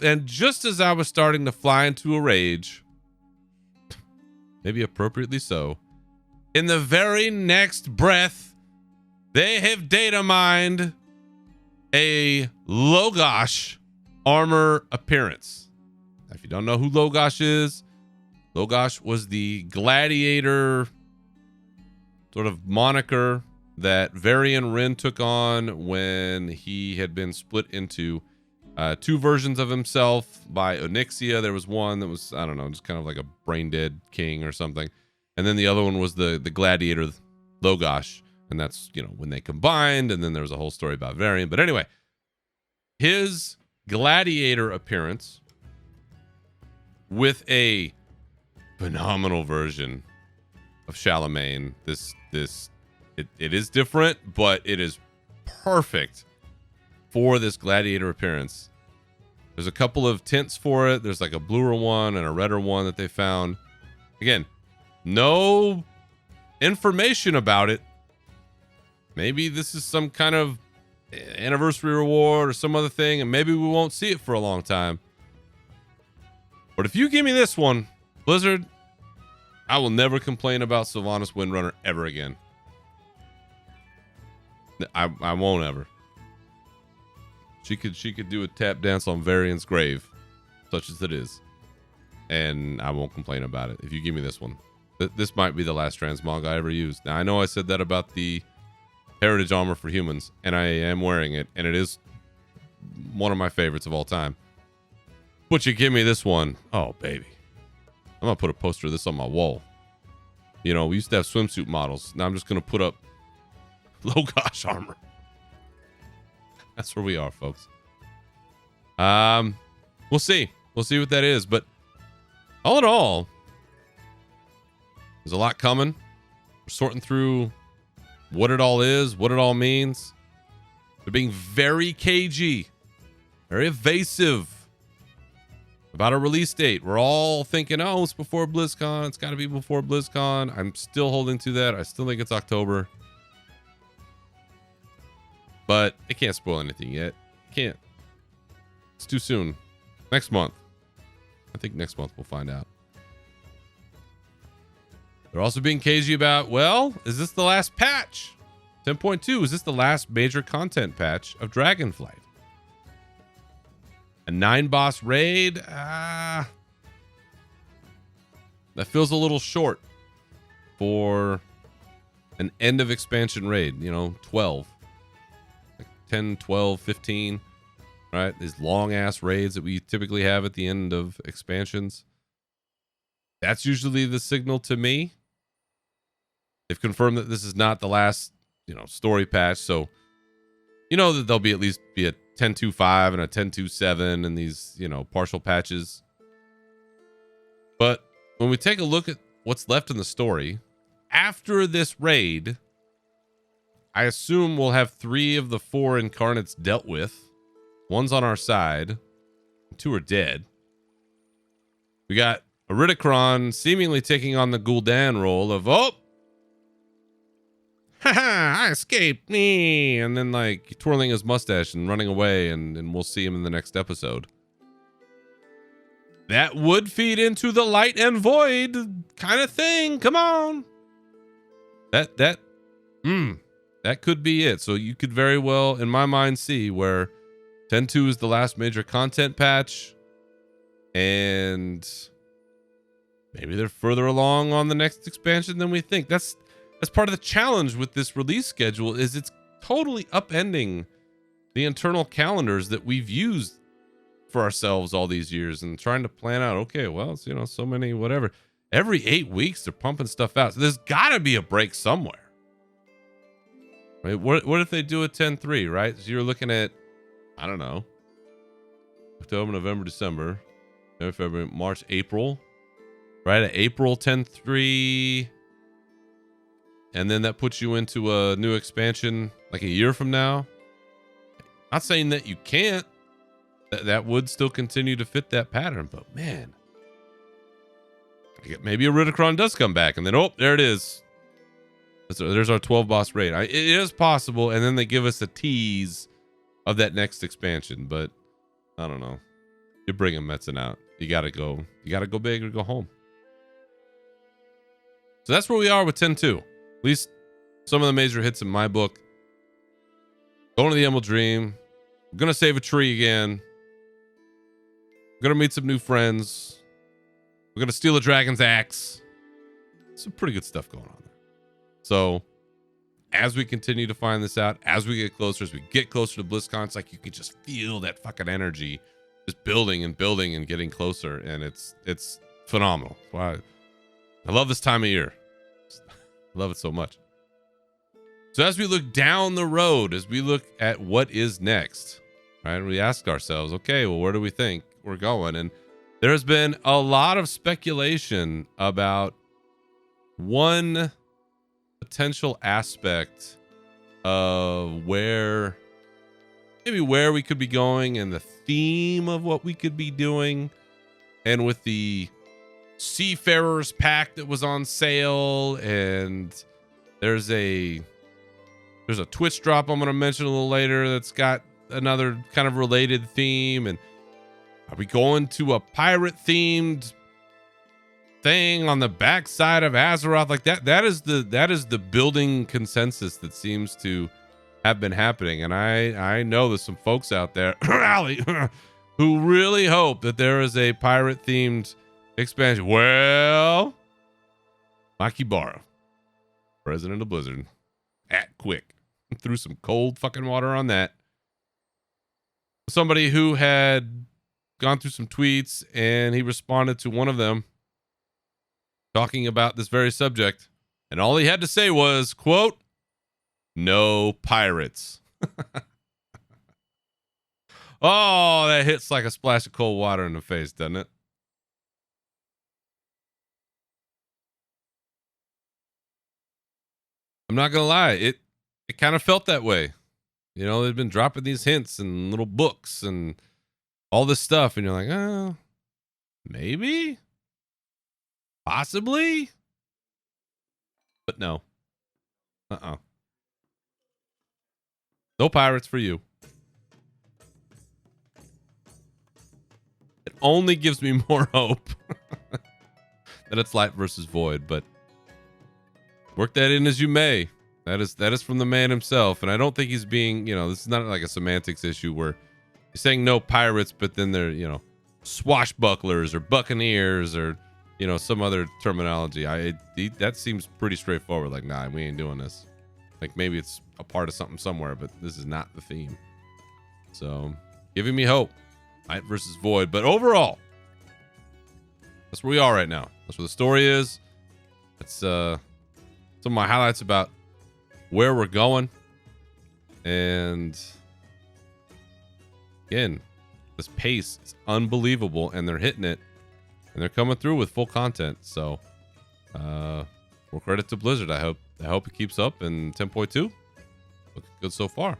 S1: and just as I was starting to fly into a rage, maybe appropriately so, in the very next breath, they have data mined a Logosh armor appearance. If you don't know who Logosh is, Logosh was the gladiator sort of moniker that Varian Wrynn took on when he had been split into two versions of himself by Onyxia. There was one that was, I don't know, just kind of like a brain dead king or something. And then the other one was the gladiator Logosh. And that's, you know, when they combined. And then there was a whole story about Varian. But anyway, his gladiator appearance with a phenomenal version of Charlemagne. It is different, but it is perfect for this gladiator appearance. There's a couple of tints for it. There's like a bluer one and a redder one that they found. Again, no information about it. Maybe this is some kind of anniversary reward or some other thing, and maybe we won't see it for a long time. But if you give me this one, Blizzard, I will never complain about Sylvanas Windrunner ever again. I won't ever. She could do a tap dance on Varian's grave, such as it is, and I won't complain about it if you give me this one. This might be the last transmog I ever used. Now, I know I said that about the Heritage armor for humans, and I am wearing it, and it is one of my favorites of all time. But you give me this one, oh baby, I'm gonna put a poster of this on my wall. You know, we used to have swimsuit models. Now I'm just gonna put up Logosh armor. That's where we are, folks. We'll see what that is, but all in all, there's a lot coming. We're sorting through what it all is, what it all means. They're being very cagey, very evasive about a release date. We're all thinking, oh, it's before BlizzCon. It's got to be before BlizzCon. I'm still holding to that. I still think it's October. But it can't spoil anything yet. Can't. It's too soon. Next month. I think next month we'll find out. They're also being cagey about, well, is this the last patch? 10.2, is this the last major content patch of Dragonflight? A 9-boss raid? That feels a little short for an end of expansion raid. You know, 12. Like 10, 12, 15. Right? These long-ass raids that we typically have at the end of expansions. That's usually the signal to me. They've confirmed that this is not the last, you know, story patch. So, you know that there'll be at least be a 10.2.5 and a 10.2.7 and these, you know, partial patches. But when we take a look at what's left in the story, after this raid, I assume we'll have 3 of the 4 incarnates dealt with. One's on our side. 2 are dead. We got Iridikron seemingly taking on the Gul'dan role of, oh, haha, I escaped me, and then like twirling his mustache and running away, and we'll see him in the next episode. That would feed into the light and void kind of thing. Come on. That could be it. So you could very well, in my mind, see where 10.2 is the last major content patch, and maybe they're further along on the next expansion than we think. That's part of the challenge with this release schedule, is it's totally upending the internal calendars that we've used for ourselves all these years, and trying to plan out, okay, well, it's, you know, so many, whatever. Every 8 weeks they're pumping stuff out. So there's got to be a break somewhere. Right? What if they do a 10.3, right? So you're looking at, I don't know, October, November, December, January, February, March, April, right? At April 10.3. And then that puts you into a new expansion like a year from now. Not saying that you can't. That would still continue to fit that pattern. But man, maybe Iridikron does come back. And then, oh, there it is. There's our 12 boss raid. It is possible. And then they give us a tease of that next expansion. But I don't know. You're bringing Metzen out. You got to go. You got to go big or go home. So that's where we are with 10.2. At least some of the major hits in my book. Going to the Emerald Dream. I'm going to save a tree again. We're gonna meet some new friends. We're gonna steal a dragon's axe. Some pretty good stuff going on there. So as we continue to find this out, as we get closer to BlizzCon, it's like you can just feel that fucking energy just building and building and getting closer, and it's phenomenal. Wow. I love this time of year. I love it so much. So as we look down the road, as we look at what is next, right, we ask ourselves, okay, well, where do we think we're going? And there has been a lot of speculation about one potential aspect of where we could be going and the theme of what we could be doing. And with the Seafarers pack that was on sale, and there's a Twitch drop I'm going to mention a little later that's got another kind of related theme. And are we going to a pirate themed thing on the backside of Azeroth? Like that is the building consensus that seems to have been happening. And I know there's some folks out there Allie, who really hope that there is a pirate themed expansion. Well, Maki Barra, president of Blizzard, at quick threw some cold fucking water on that. Somebody who had gone through some tweets, and he responded to one of them talking about this very subject, and all he had to say was, quote, "No pirates." Oh, that hits like a splash of cold water in the face, doesn't it? I'm not gonna lie, it kind of felt that way. You know, they've been dropping these hints and little books and all this stuff, and you're like, oh, maybe, possibly, but no. No pirates for you. It only gives me more hope that it's Light versus Void, but work that in as you may. That is from the man himself, and I don't think he's being, this is not like a semantics issue where he's saying no pirates, but then they're, swashbucklers or buccaneers or, some other terminology. That seems pretty straightforward. Like, nah, we ain't doing this. Like, maybe it's a part of something somewhere, but this is not the theme. So, giving me hope. Light versus Void. But overall, that's where we are right now. That's where the story is. That's some of my highlights about where we're going. And again, this pace is unbelievable, and they're hitting it, and they're coming through with full content. So, more credit to Blizzard. I hope it keeps up. And 10.2 looking good so far.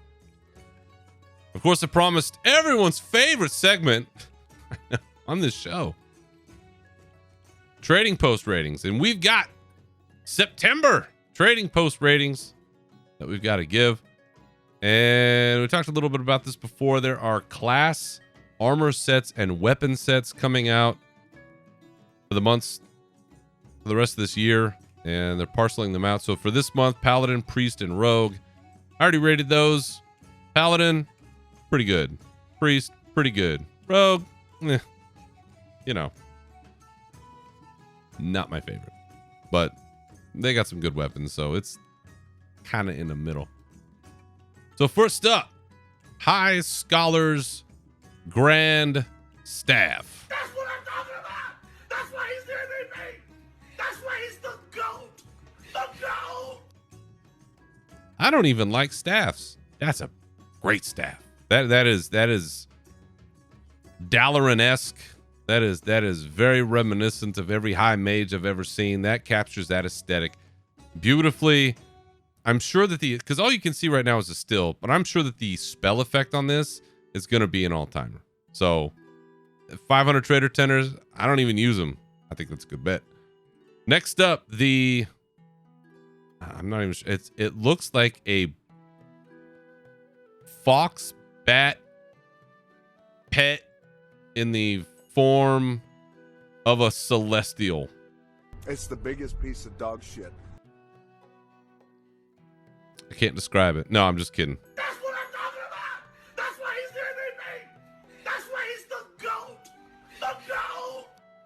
S1: Of course, I promised everyone's favorite segment on this show, Trading Post ratings, and we've got September Trading Post ratings that we've got to give. And we talked a little bit about this before. There are class armor sets and weapon sets coming out for the rest of this year, and they're parceling them out. So for this month, Paladin, Priest, and Rogue, I already rated those. Paladin, pretty good. Priest, pretty good. Rogue, not my favorite, but they got some good weapons, so it's kind of in the middle. So first up, High Scholars Grand Staff.
S3: That's what I'm talking about! That's why he's the MVP! That's why he's the GOAT! The GOAT!
S1: I don't even like staffs. That's a great staff. That is Dalaran-esque. That is very reminiscent of every high mage I've ever seen. That captures that aesthetic beautifully. I'm sure that because all you can see right now is a still, but I'm sure that the spell effect on this is going to be an all-timer. So 500 trader tenors, I don't even use them. I think that's a good bet. Next up, I'm not even sure. It looks like a fox bat pet in the form of a celestial.
S4: It's the biggest piece of dog shit.
S1: I can't describe it. No, I'm just kidding.
S3: That's what I'm talking about! That's why he's the MVP! That's why he's the GOAT!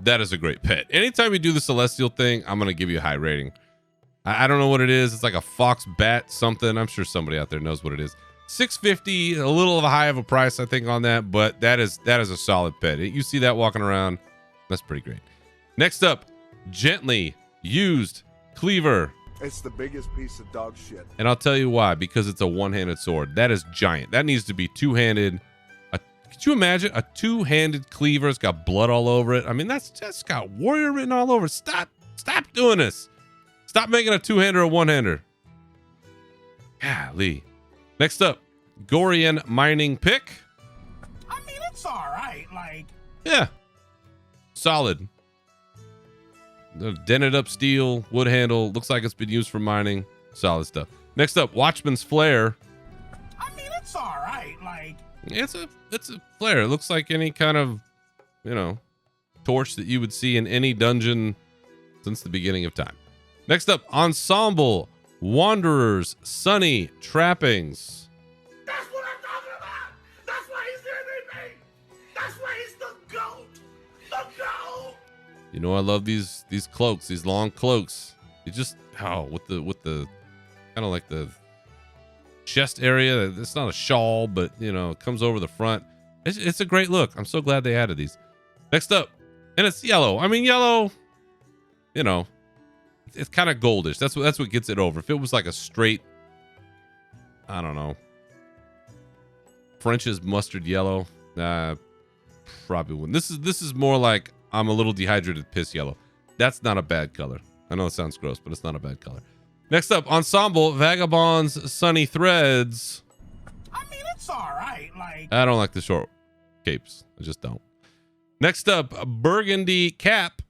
S1: that is a great pet. Anytime you do the celestial thing, I'm gonna give you a high rating. I don't know what it is. It's like a fox bat something. I'm sure somebody out there knows what it is. $650, a little of a high of a price, I think, on that, but that is a solid pet. You see that walking around, that's pretty great. Next up, gently used cleaver.
S4: It's the biggest piece of dog shit.
S1: And I'll tell you why, because it's a one-handed sword. That is giant. That needs to be two-handed. Could you imagine a two-handed cleaver? It's got blood all over it. I mean, that's just got warrior written all over it. Stop doing this. Stop making a two-hander a one-hander. Golly. Next up, Gorian mining pick.
S3: I mean, it's all right. Like,
S1: Yeah, solid. The dented up steel, wood handle. Looks like it's been used for mining. Solid stuff. Next up, Watchman's flare.
S3: I mean, it's all right. Like,
S1: It's a flare. It looks like any kind of, torch that you would see in any dungeon since the beginning of time. Next up, Ensemble Wanderer's Sunny Trappings.
S3: that's what I'm talking about. That's why he's there than me. That's why he's the GOAT. The GOAT.
S1: You know, I love these cloaks, these long cloaks. You just with the kind of like the chest area. It's not a shawl, but it comes over the front. It's a great look. I'm so glad they added these. Next up, and it's yellow. I mean, yellow. It's kind of goldish. That's what gets it over. If it was like a straight, I don't know, French's mustard yellow, probably wouldn't. This is more like I'm a little dehydrated piss yellow. That's not a bad color. I know it sounds gross, but it's not a bad color. Next up, Ensemble Vagabond's Sunny Threads.
S3: I mean, it's all right. Like,
S1: I don't like the short capes. I just don't. Next up, Burgundy Cap.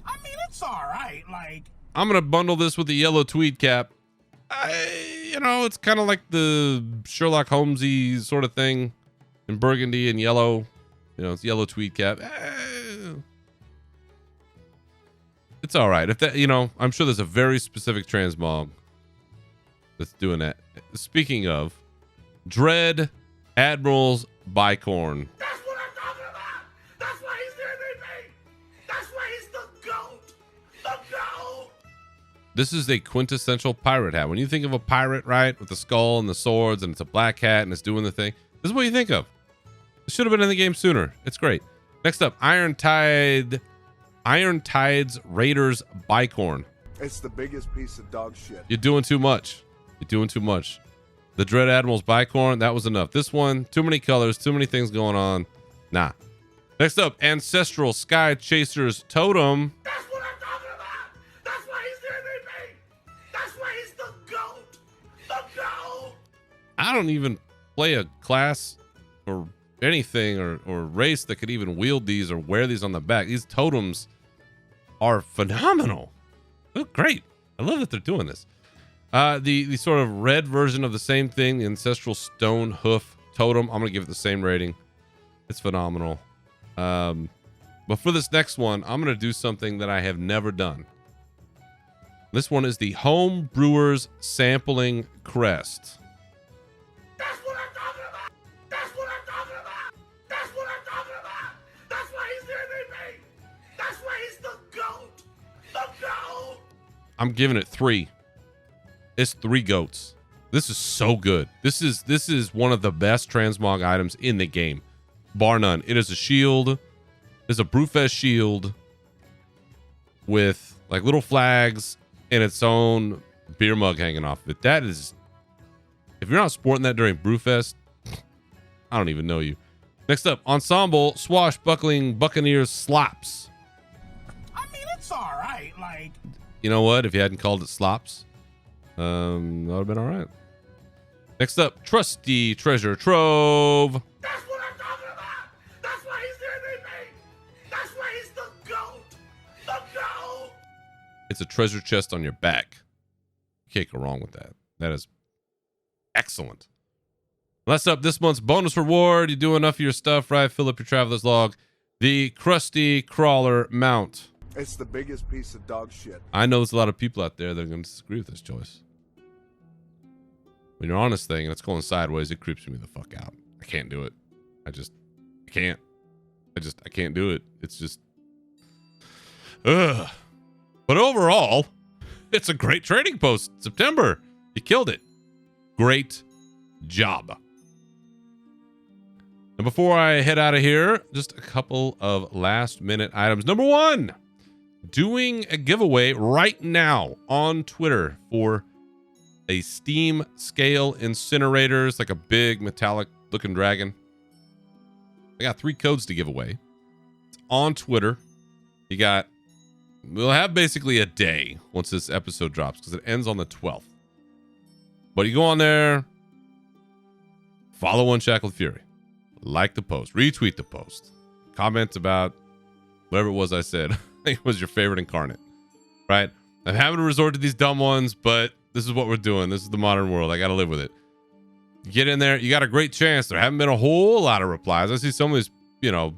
S3: I mean, it's all right. Like,
S1: I'm gonna bundle this with the yellow tweed cap. It's kind of like the Sherlock Holmesy sort of thing in burgundy and yellow. It's yellow tweed cap. It's all right. If that, I'm sure there's a very specific transmog that's doing that. Speaking of, Dread Admiral's Bicorn.
S3: that's what I'm talking about. That's why he's there than me. That's why he's the GOAT. The GOAT.
S1: This is a quintessential pirate hat. When you think of a pirate, right, with the skull and the swords, and it's a black hat and it's doing the thing, this is what you think of. It should have been in the game sooner. It's great. Next up, Iron Tide's Raiders Bicorn.
S4: It's the biggest piece of dog shit.
S1: You're doing too much. The Dread Admiral's Bicorn, that was enough. This one, too many colors, too many things going on. Nah. Next up, Ancestral Sky Chaser's Totem.
S3: That's what I'm talking about. That's why he's there than me. That's why he's the GOAT. The GOAT.
S1: I don't even play a class or anything or race that could even wield these or wear these on the back. These totems are phenomenal. Look great. I love that they're doing this. The sort of red version of the same thing, the Ancestral Stone Hoof Totem. I'm gonna give it the same rating. It's phenomenal. But for this next one, I'm gonna do something that I have never done. This one is the Home Brewers Sampling Crest.
S3: That's what I'm talking about. That's what I'm talking about. That's what I'm talking about. That's why he's there than me. That's why he's the GOAT. The GOAT.
S1: I'm giving it 3. It's 3 goats. This is so good. This is one of the best transmog items in the game, bar none. It is a shield. It's a Brewfest shield with like little flags and its own beer mug hanging off of it. That is, if you're not sporting that during Brewfest, I don't even know you. Next up, Ensemble Swashbuckling Buccaneers Slops.
S3: I mean, it's all right. Like,
S1: You know what? If you hadn't called it Slops, that would have been all right. Next up, Trusty Treasure Trove.
S3: that's what I'm talking about. That's why he's there than me. That's why he's the GOAT. The GOAT.
S1: It's a treasure chest on your back. You can't go wrong with that. That is excellent. Last up, this month's bonus reward. You do enough of your stuff, right? Fill up your traveler's log. The Krusty Crawler Mount.
S4: It's the biggest piece of dog shit.
S1: I know there's a lot of people out there that are going to disagree with this choice. When you're on this thing and it's going sideways, it creeps me the fuck out. I can't do it. I can't do it. It's just, Ugh. But overall, it's a great trading post. September, you killed it. Great job. And before I head out of here, just a couple of last minute items. Number one, doing a giveaway right now on Twitter for a Steam Scale Incinerator. It's like a big metallic looking dragon. I got 3 codes to give away. It's on Twitter. We'll have basically a day once this episode drops because it ends on the 12th. But you go on there, follow Unshackled Fury, like the post, retweet the post, comment about whatever it was I said. I think it was your favorite incarnate, right? I'm having to resort to these dumb ones, but this is what we're doing. This is the modern world. I got to live with it. Get in there. You got a great chance. There haven't been a whole lot of replies. I see some of these,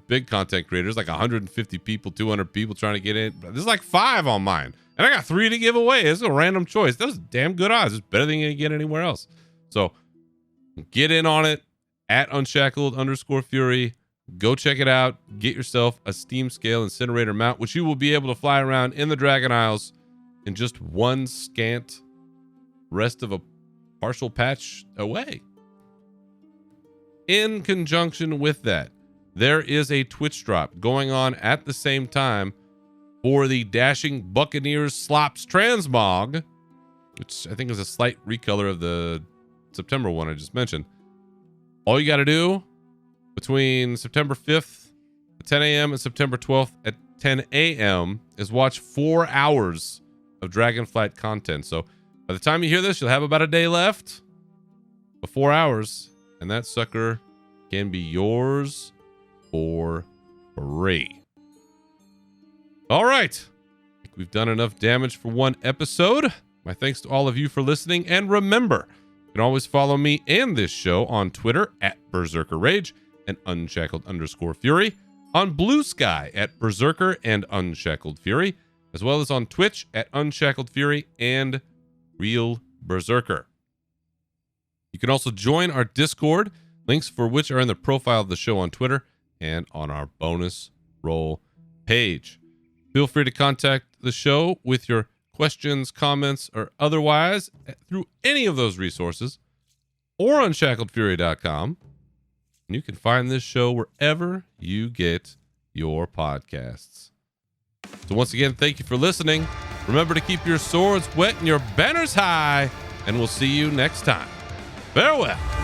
S1: big content creators, like 150 people, 200 people trying to get in. There's like 5 on mine. And I got 3 to give away. It's a random choice. Those damn good odds. It's better than you get anywhere else. So get in on it at Unshackled_Fury. Go check it out. Get yourself a Steam Scale Incinerator mount, which you will be able to fly around in the Dragon Isles in just one scant rest of a partial patch away. In conjunction with that, there is a Twitch drop going on at the same time for the Dashing Buccaneers Slops Transmog, which I think is a slight recolor of the September one I just mentioned. All you got to do between September 5th at 10 a.m. and September 12th at 10 a.m. is watch 4 hours of Dragonflight content. So by the time you hear this, you'll have about a day left of 4 hours, and that sucker can be yours for free. All right. I think we've done enough damage for one episode. My thanks to all of you for listening. And remember, you can always follow me and this show on Twitter at Berserker Rage and Unshackled_Fury, on Blue Sky at Berserker and Unshackled Fury, as well as on Twitch at Unshackled Fury and Real Berserker. You can also join our Discord, links for which are in the profile of the show on Twitter and on our bonus roll page. Feel free to contact the show with your questions, comments, or otherwise through any of those resources or unshackledfury.com. And you can find this show wherever you get your podcasts. So once again, thank you for listening. Remember to keep your swords wet and your banners high, and we'll see you next time. Farewell.